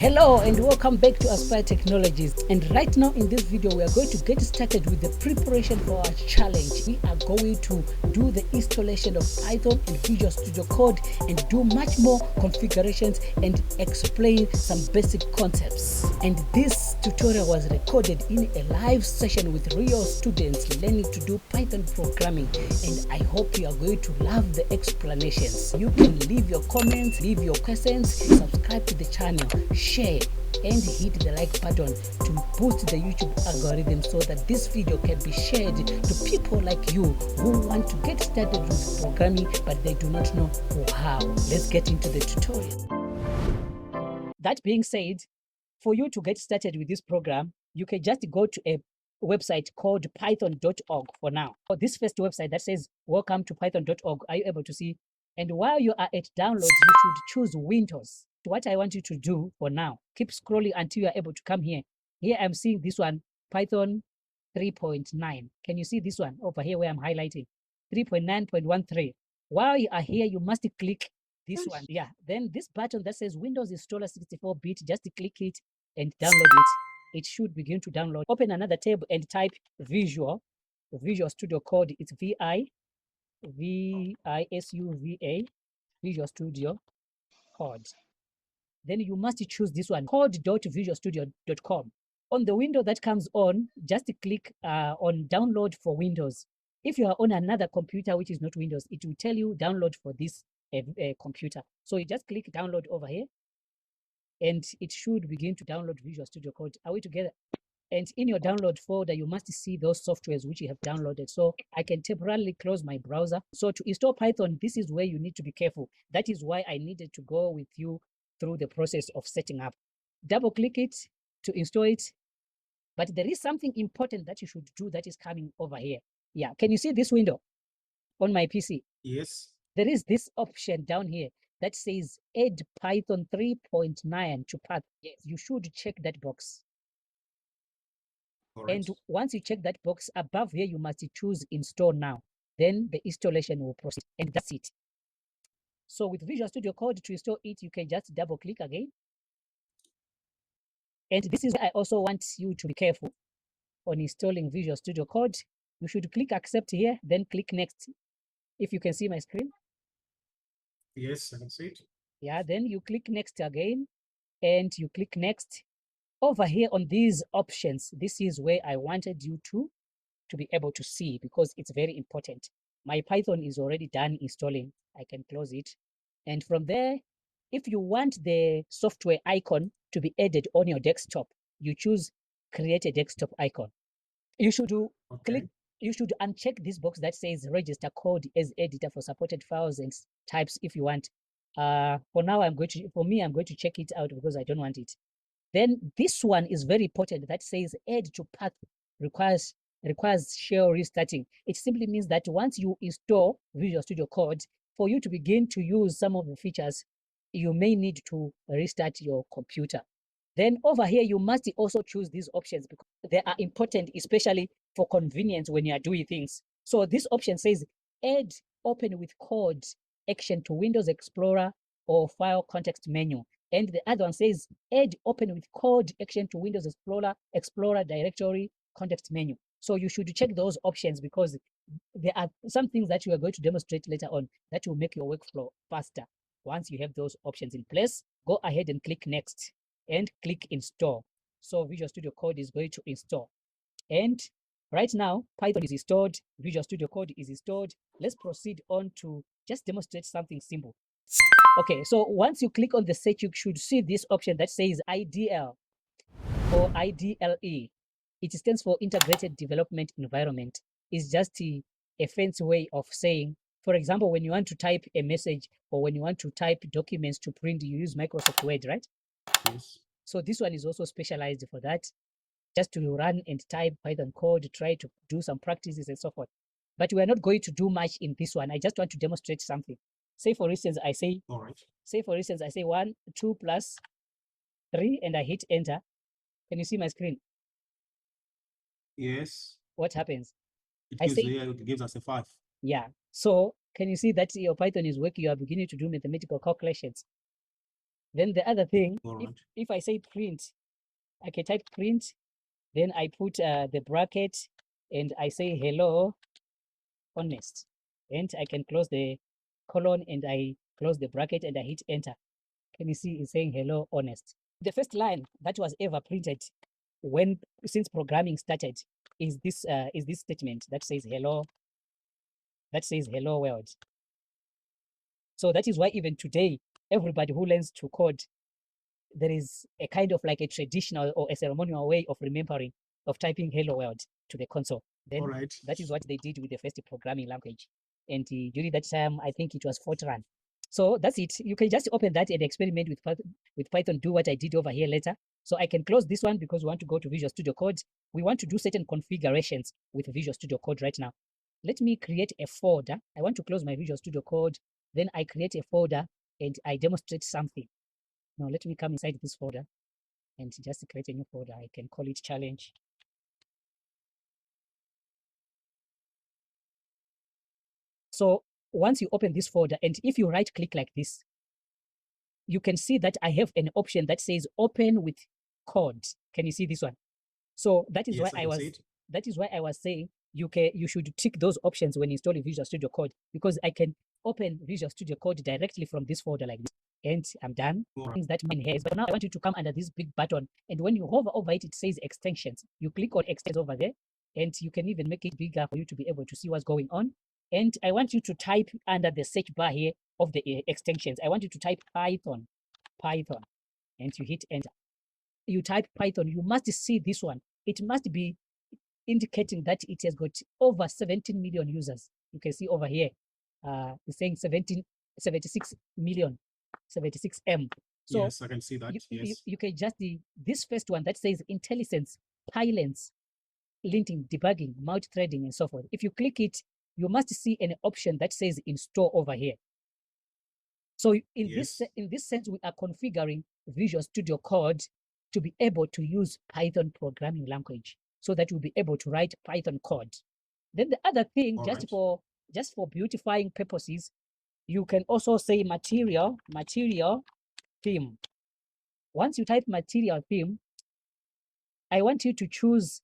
Hello and welcome back to Aspire Technologies, and right now in this video we are going to get started with the preparation for our challenge. We are going to do the installation of Python and Visual Studio Code and do much more configurations and explain some basic concepts. And this tutorial was recorded in a live session with real students learning to do Python programming, and I hope you are going to love the explanations. You can leave your comments, leave your questions, subscribe to the channel, share and hit the like button to boost the YouTube algorithm so that this video can be shared to people like you who want to get started with programming but they do not know how. Let's get into the tutorial. That being said, for you to get started with this program, you can just go to a website called python.org for now. For this first website that says welcome to python.org, are you able to see? And while you are at downloads, you should choose Windows. What I want you to do for now, keep scrolling until you are able to come here. Here I'm seeing this one, Python 3.9. Can you see this one over here where I'm highlighting? 3.9.13. While you are here, you must click this one. Yeah, then this button that says Windows Installer 64-bit, just click it and download it. It should begin to download. Open another tab and type Visual Studio Code. It's VISUVA, Visual Studio Code. Then you must choose this one, code.visualstudio.com. On the window that comes on, just click on download for Windows. If you are on another computer which is not Windows, it will tell you download for this computer. So you just click download over here and it should begin to download Visual Studio Code. Are we together? And in your download folder, you must see those softwares which you have downloaded. So I can temporarily close my browser. So to install Python, this is where you need to be careful. That is why I needed to go with you through the process of setting up. Double click it to install it. But there is something important that you should do that is coming over here. Yeah, can you see this window on my PC? Yes. There is this option down here that says add Python 3.9 to path. Yes, you should check that box. Right. And once you check that box above here, you must choose install now. Then the installation will proceed, and that's it. So with Visual Studio Code to install it, you can just double click again. And this is where I also want you to be careful on installing Visual Studio Code. You should click accept here, then click next. If you can see my screen. Yes, I can see it. Yeah, then you click next again, and you click next. Over here on these options, this is where I wanted you to be able to see, because it's very important. My Python is already done installing. I can close it. And from there, if you want the software icon to be added on your desktop, you choose create a desktop icon. You should click, you should uncheck this box that says register code as editor for supported files and types if you want. For now, I'm going to check it out because I don't want it. Then this one is very important that says add to path requires shell restarting. It simply means that once you install Visual Studio Code, for you to begin to use some of the features, you may need to restart your computer. Then over here, you must also choose these options because they are important, especially for convenience when you are doing things. So this option says add open with code action to Windows Explorer or file context menu. And the other one says add open with code action to Windows Explorer directory context menu. So you should check those options because there are some things that you are going to demonstrate later on that will make your workflow faster. Once you have those options in place, go ahead and click next and click install. So Visual Studio Code is going to install. And right now, Python is installed, Visual Studio Code is installed. Let's proceed on to just demonstrate something simple. Okay, so once you click on the search, you should see this option that says IDL or IDLE. It stands for Integrated Development Environment. It's just a fancy way of saying, for example, when you want to type a message or when you want to type documents to print, you use Microsoft Word, right? Yes. So this one is also specialized for that, just to run and type Python code, try to do some practices and so forth. But we are not going to do much in this one. I just want to demonstrate something. Say, for instance, I say, All right. say, for instance, I say 1, 2 plus 3, and I hit enter. Can you see my screen? Yes. What happens? It gives us a 5. Yeah. So can you see that your Python is working? You are beginning to do mathematical calculations. Then the other thing, All right. if I say print, I can type print, then I put the bracket and I say hello, honest. And I can close the colon and I close the bracket and I hit enter. Can you see it's saying hello, honest? The first line that was ever printed since programming started is this statement that says hello world. So that is why even today, everybody who learns to code, there is a kind of like a traditional or a ceremonial way of remembering, of typing hello world to the console. Then that is what they did with the first programming language. And during that time, I think it was Fortran. So that's it. You can just open that and experiment with Python, do what I did over here later. So I can close this one because we want to go to Visual Studio Code. We want to do certain configurations with Visual Studio Code right now. Let me create a folder. I want to close my Visual Studio Code. Then I create a folder and I demonstrate something. Now let me come inside this folder and just create a new folder. I can call it challenge. So once you open this folder, and if you right click like this, you can see that I have an option that says open with code. Can you see this one? So that is why I was saying you should tick those options when installing Visual Studio Code, because I can open Visual Studio Code directly from this folder like this. And I'm done. Things that mine here is, but now I want you to come under this big button, and when you hover over it, it says extensions. You click on extensions over there, and you can even make it bigger for you to be able to see what's going on. And I want you to type under the search bar here of the extensions. I want you to type Python, and you hit enter. You type Python, you must see this one. It must be indicating that it has got over 17 million users. You can see over here, it's saying 76 million, 76M. So yes, I can see that. You can just this first one that says IntelliSense, Pylance, linting, debugging, multi-threading, and so forth. If you click it, you must see an option that says install over here. So in this sense, we are configuring Visual Studio Code to be able to use Python programming language, so that we'll be able to write Python code. Then the other thing, just for beautifying purposes, you can also say material theme. Once you type material theme, I want you to choose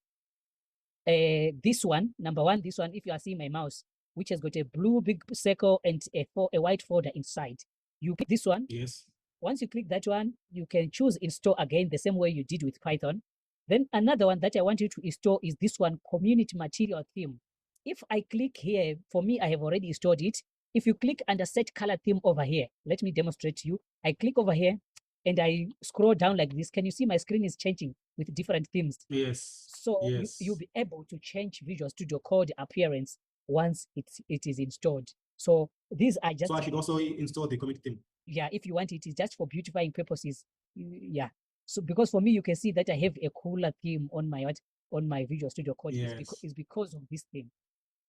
this one, number one, this one, if you are seeing my mouse, which has got a blue big circle and a white folder inside. You click this one. Yes. Once you click that one, you can choose install again the same way you did with Python. Then another one that I want you to install is this one, community material theme. If I click here, for me, I have already installed it. If you click under set color theme over here, let me demonstrate to you. I click over here and I scroll down like this. Can you see my screen is changing with different themes? Yes. So you'll be able to change Visual Studio Code appearance once it is installed. So these are just. So I should also install the community theme. Yeah, if you want it, it's just for beautifying purposes. Yeah. So because for me, you can see that I have a cooler theme on my Visual Studio Code. Is because of this theme.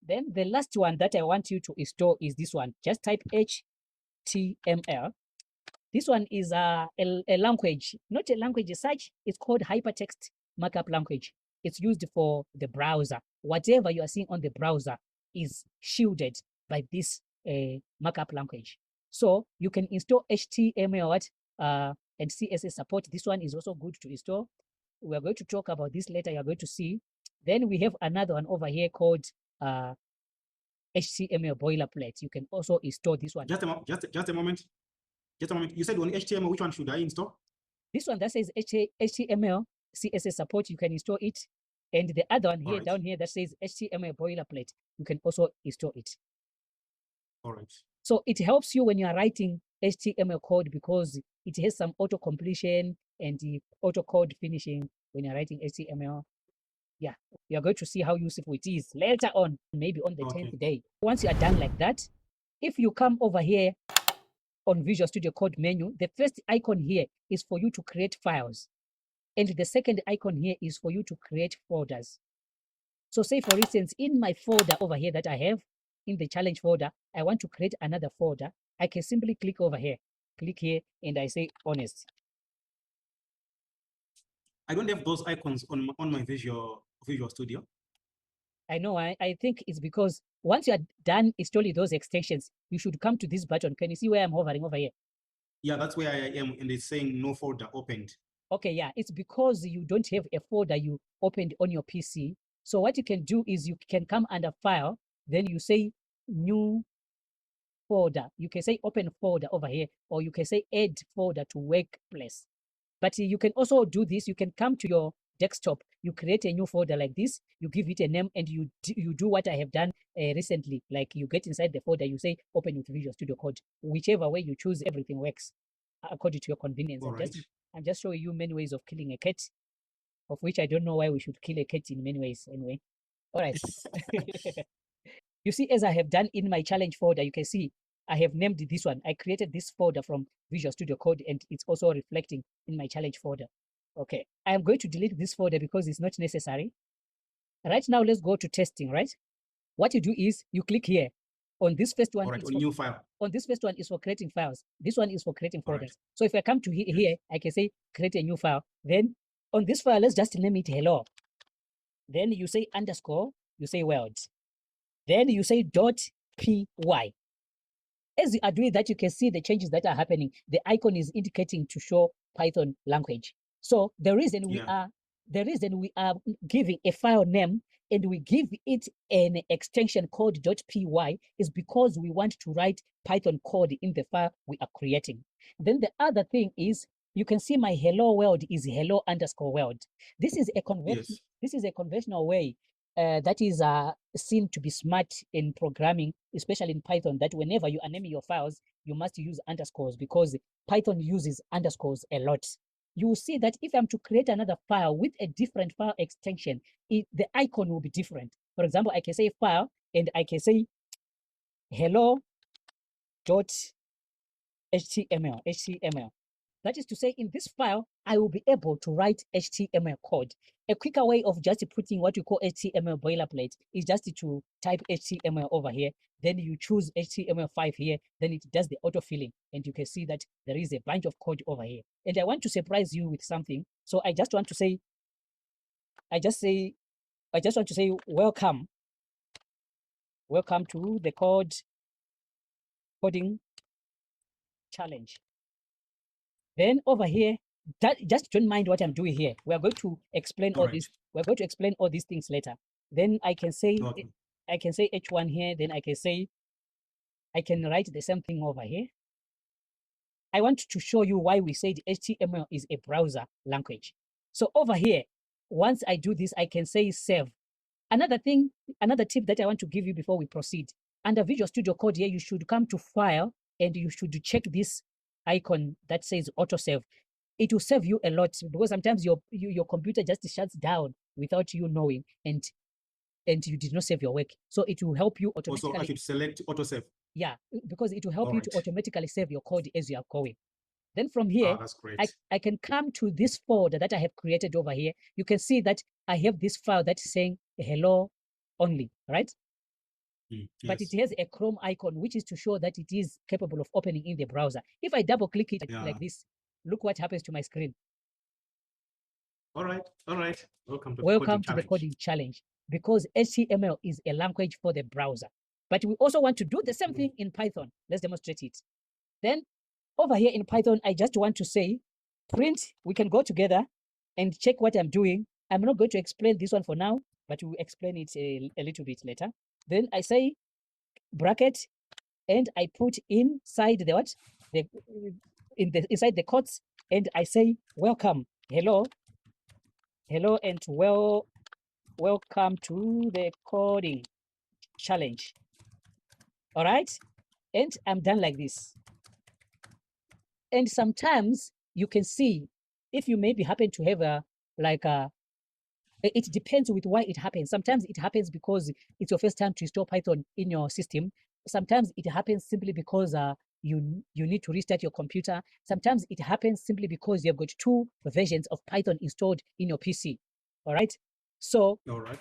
Then the last one that I want you to install is this one. Just type HTML. This one is a language, not a language as such. It's called hypertext markup language. It's used for the browser. Whatever you are seeing on the browser is shielded by this markup language. So you can install HTML and CSS support. This one is also good to install. We are going to talk about this later. You are going to see. Then we have another one over here called HTML boilerplate. You can also install this one. Just a moment. Just a moment. You said on HTML, which one should I install? This one that says HTML CSS support, you can install it. And the other one here, down here, that says HTML boilerplate, you can also install it. All right. So it helps you when you are writing HTML code because it has some auto completion and the auto code finishing when you're writing HTML. Yeah, you are going to see how useful it is later on, maybe on the 10th day. Once you are done like that, if you come over here on Visual Studio Code menu, the first icon here is for you to create files. And the second icon here is for you to create folders. So say, for instance, in my folder over here that I have, in the challenge folder, I want to create another folder. I can simply click over here, click here, and I say honest. I don't have those icons on my Visual Studio. I know. I think it's because once you are done installing those extensions, you should come to this button. Can you see where I'm hovering over here? Yeah, that's where I am, and it's saying no folder opened. Okay, yeah, it's because you don't have a folder you opened on your PC. So what you can do is you can come under File, then you say New Folder. You can say Open Folder over here, or you can say Add Folder to Workplace. But you can also do this. You can come to your desktop, you create a new folder like this, you give it a name, and you do what I have done recently. Like you get inside the folder, you say Open with Visual Studio Code. Whichever way you choose, everything works according to your convenience. I'm just showing you many ways of killing a cat, of which I don't know why we should kill a cat in many ways anyway. All right. You see, as I have done in my challenge folder, you can see I have named this one. I created this folder from Visual Studio Code, and it's also reflecting in my challenge folder. Okay, I am going to delete this folder because it's not necessary. Right now, let's go to testing, right? What you do is you click here. On this first one, All right, on new file. On this first one is for creating files. This one is for creating folders. Right. So if I come to here, I can say create a new file. Then on this file, let's just name it hello. Then you say underscore, you say world. Then you say .py. As you are doing that, you can see the changes that are happening. The icon is indicating to show Python language. So the reason we are giving a file name and we give it an extension called .py is because we want to write Python code in the file we are creating. Then the other thing is, you can see my hello world is hello underscore world. This is a conventional way that is seen to be smart in programming, especially in Python, that whenever you are naming your files, you must use underscores because Python uses underscores a lot. You will see that if I'm to create another file with a different file extension, the icon will be different. For example, I can say file and I can say hello.html. That is to say, in this file, I will be able to write HTML code. A quicker way of just putting what you call HTML boilerplate is just to type HTML over here. Then you choose HTML5 here. Then it does the autofilling. And you can see that there is a bunch of code over here. And I want to surprise you with something. So I just want to say, welcome. Welcome to the coding challenge. Then over here, just don't mind what I'm doing here. We are going to explain all this. We're going to explain all these things later. Then I can say H1 here. Then I can write the same thing over here. I want to show you why we said HTML is a browser language. So over here, once I do this, I can say save. Another tip that I want to give you before we proceed. Under Visual Studio Code here, you should come to File and you should check this icon that says autosave. It will save you a lot because sometimes your computer just shuts down without you knowing, and you did not save your work. So it will help you automatically. Also, I should select autosave. Yeah, because it will help you to automatically save your code as you are going. Then from here, that's great. I can come to this folder that I have created over here. You can see that I have this file that's saying hello only, right? Yes. But it has a Chrome icon, which is to show that it is capable of opening in the browser. If I double click it like this, look what happens to my screen. All right. Welcome to the coding challenge, because HTML is a language for the browser. But we also want to do the same thing in Python. Let's demonstrate it. Then over here in Python, I just want to say print. We can go together and check what I'm doing. I'm not going to explain this one for now, but we'll explain it a little bit later. Then I say bracket, and I put inside the what? Inside the quotes, and I say welcome, hello, and welcome to the coding challenge. All right, and I'm done like this. And sometimes you can see, if you maybe happen to have it depends with why it happens. Sometimes it happens because it's your first time to install Python in your system. Sometimes it happens simply because you need to restart your computer. Sometimes it happens simply because you've got 2 versions of Python installed in your PC. All right. So. All right.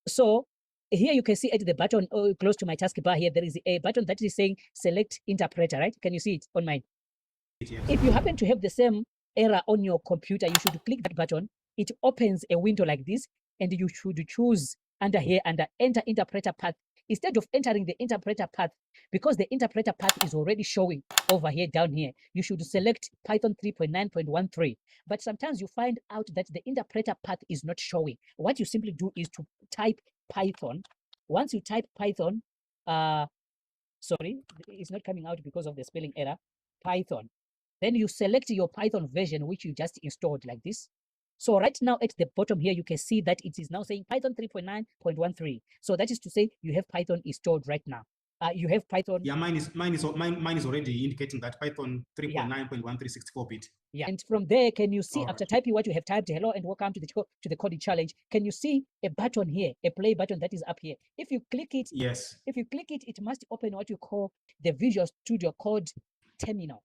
So here you can see at the button close to my taskbar here, there is a button that is saying select interpreter, right? Can you see it on mine? Yes. If you happen to have the same error on your computer, you should click that button. It opens a window like this, and you should choose under here, under enter interpreter path. instead of entering the interpreter path, because the interpreter path is already showing over here, down here, you should select Python 3.9.13. But sometimes you find out that the interpreter path is not showing. What you simply do is to type Python. Once you type Python, sorry, it's not coming out because of the spelling error, Python. Then you select your Python version, which you just installed like this. So right now at the bottom here, you can see that it is now saying Python 3.9.13. So that is to say you have Python installed right now. You have Python. Yeah, mine is already indicating that Python 3.9.1364-bit. Yeah. And from there, can you see, All after right. typing what you have typed, hello and welcome to the coding challenge, can you see a button here, a play button that is up here? If you click it, yes, if you click it, it must open what you call the Visual Studio Code terminal.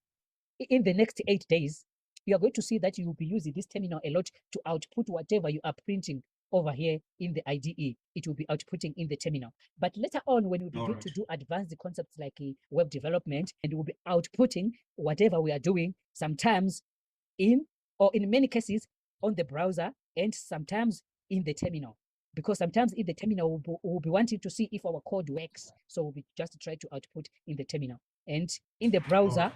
In the next 8 days, you are going to see that you will be using this terminal a lot to output whatever you are printing over here in the IDE. It will be outputting in the terminal. But later on, when we begin to do advanced concepts like web development, and we'll be outputting whatever we are doing, sometimes in many cases on the browser, and sometimes in the terminal. Because sometimes in the terminal, we'll be wanting to see if our code works. So we'll just try to output in the terminal. And in the browser,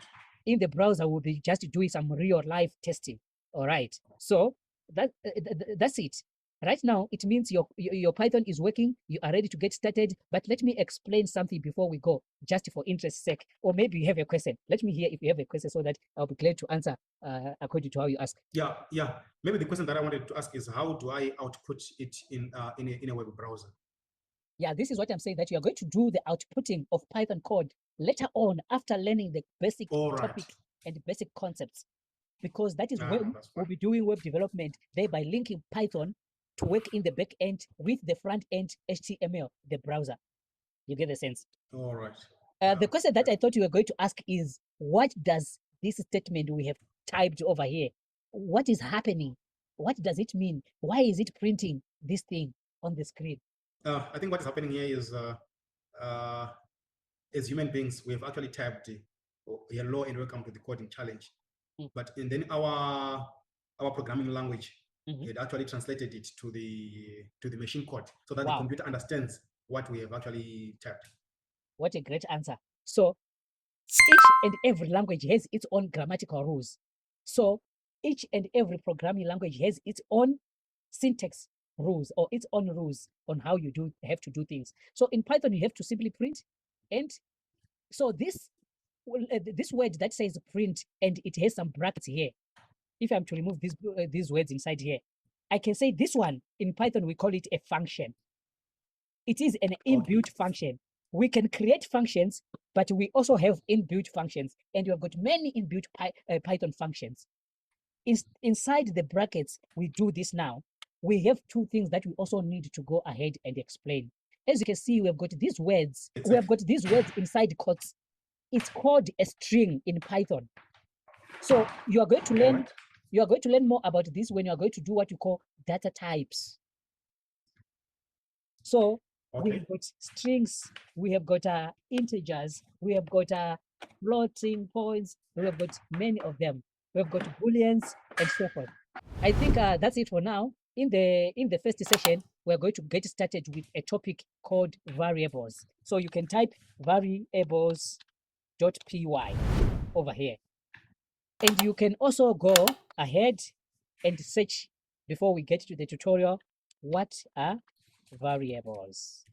we'll be just doing some real life testing. All right. So that's it. Right now, it means your Python is working. You are ready to get started. But let me explain something before we go, just for interest's sake. Or maybe you have a question. Let me hear if you have a question so that I'll be glad to answer according to how you ask. Yeah. Maybe the question that I wanted to ask is, how do I output it in a web browser? Yeah, this is what I'm saying, that you are going to do the outputting of Python code later on after learning the basic topic and basic concepts, because that is when we'll be doing web development, thereby linking Python to work in the back end with the front end HTML, the browser. You get the sense? All right. The question that I thought you were going to ask is, what does this statement we have typed over here, what is happening? What does it mean? Why is it printing this thing on the screen? I think what is happening here is, as human beings, we have actually typed hello and welcome to the coding challenge. But and then our programming language had actually translated it to the machine code, so that the computer understands what we have actually typed. What a great answer. So each and every language has its own grammatical rules. So each and every programming language has its own syntax rules, or its own rules on how you have to do things. So in Python, you have to simply print. And so this word that says print, and it has some brackets here. If I'm to remove these words inside here, I can say this one in Python, we call it a function. It is an inbuilt function. We can create functions, but we also have inbuilt functions, and we have got many inbuilt Python functions. Inside the brackets, we do this now. We have two things that we also need to go ahead and explain. As you can see, we have got these words. We have got these words inside quotes. It's called a string in Python. So you are going to learn. You are going to learn more about this when you are going to do what you call data types. So we have got strings, we have got integers, we have got floating points, we have got many of them. We have got booleans and so forth. I think that's it for now. In the first session, we're going to get started with a topic called variables. So you can type variables.py over here. And you can also go ahead and search, before we get to the tutorial, what are variables.